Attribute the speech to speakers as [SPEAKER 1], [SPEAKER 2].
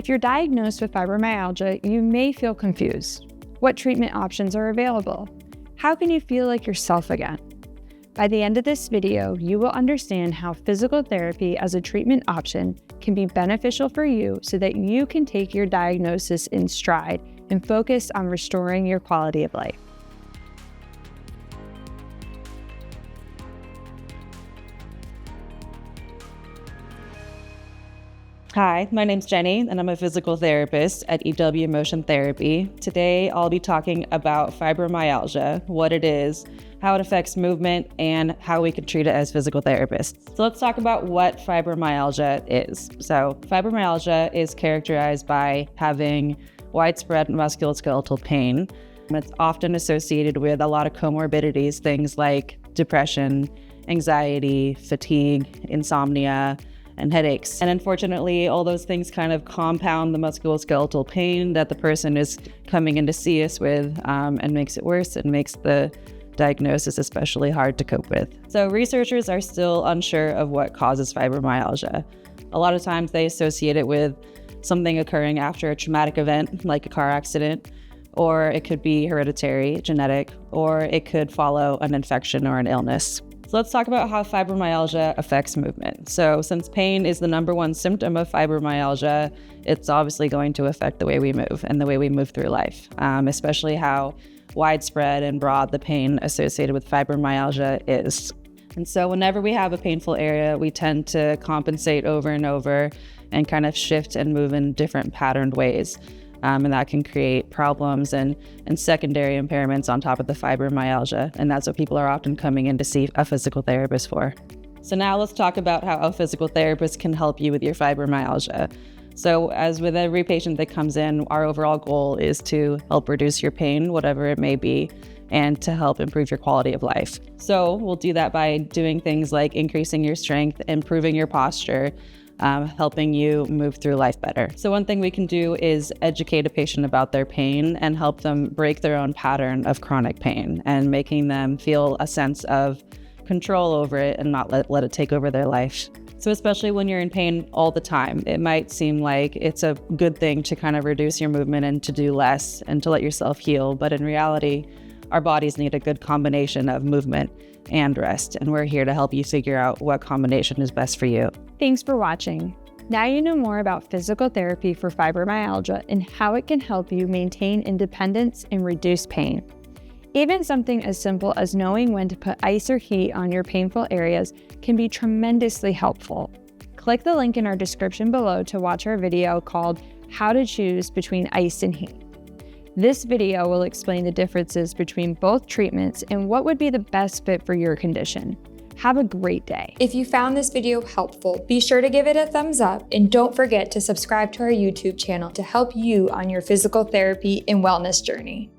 [SPEAKER 1] If you're diagnosed with fibromyalgia, you may feel confused. What treatment options are available? How can you feel like yourself again? By the end of this video, you will understand how physical therapy as a treatment option can be beneficial for you so that you can take your diagnosis in stride and focus on restoring your quality of life.
[SPEAKER 2] Hi, my name's Jenny, and I'm a physical therapist at EW Motion Therapy. Today, I'll be talking about fibromyalgia, what it is, how it affects movement, and how we can treat it as physical therapists. So let's talk about what fibromyalgia is. So fibromyalgia is characterized by having widespread musculoskeletal pain. It's often associated with a lot of comorbidities, things like depression, anxiety, fatigue, insomnia, and headaches. And unfortunately, all those things kind of compound the musculoskeletal pain that the person is coming in to see us with, and makes it worse and makes the diagnosis especially hard to cope with. So researchers are still unsure of what causes fibromyalgia. A lot of times they associate it with something occurring after a traumatic event, like a car accident, or it could be hereditary, genetic, or it could follow an infection or an illness. So let's talk about how fibromyalgia affects movement. So since pain is the #1 symptom of fibromyalgia, it's obviously going to affect the way we move and the way we move through life, especially how widespread and broad the pain associated with fibromyalgia is. And so whenever we have a painful area, we tend to compensate over and over and kind of shift and move in different patterned ways. And that can create problems and secondary impairments on top of the fibromyalgia. And that's what people are often coming in to see a physical therapist for. So now let's talk about how a physical therapist can help you with your fibromyalgia. So as with every patient that comes in, our overall goal is to help reduce your pain, whatever it may be, and to help improve your quality of life. So we'll do that by doing things like increasing your strength, improving your posture, helping you move through life better. So one thing we can do is educate a patient about their pain and help them break their own pattern of chronic pain and making them feel a sense of control over it and not let it take over their life. So especially when you're in pain all the time, it might seem like it's a good thing to kind of reduce your movement and to do less and to let yourself heal. But in reality, our bodies need a good combination of movement and rest, and we're here to help you figure out what combination is best for you.
[SPEAKER 1] Thanks for watching. Now you know more about physical therapy for fibromyalgia and how it can help you maintain independence and reduce pain. Even something as simple as knowing when to put ice or heat on your painful areas can be tremendously helpful. Click the link in our description below to watch our video called How to Choose Between Ice and Heat. This video will explain the differences between both treatments and what would be the best fit for your condition. Have a great day.
[SPEAKER 3] If you found this video helpful, be sure to give it a thumbs up and don't forget to subscribe to our YouTube channel to help you on your physical therapy and wellness journey.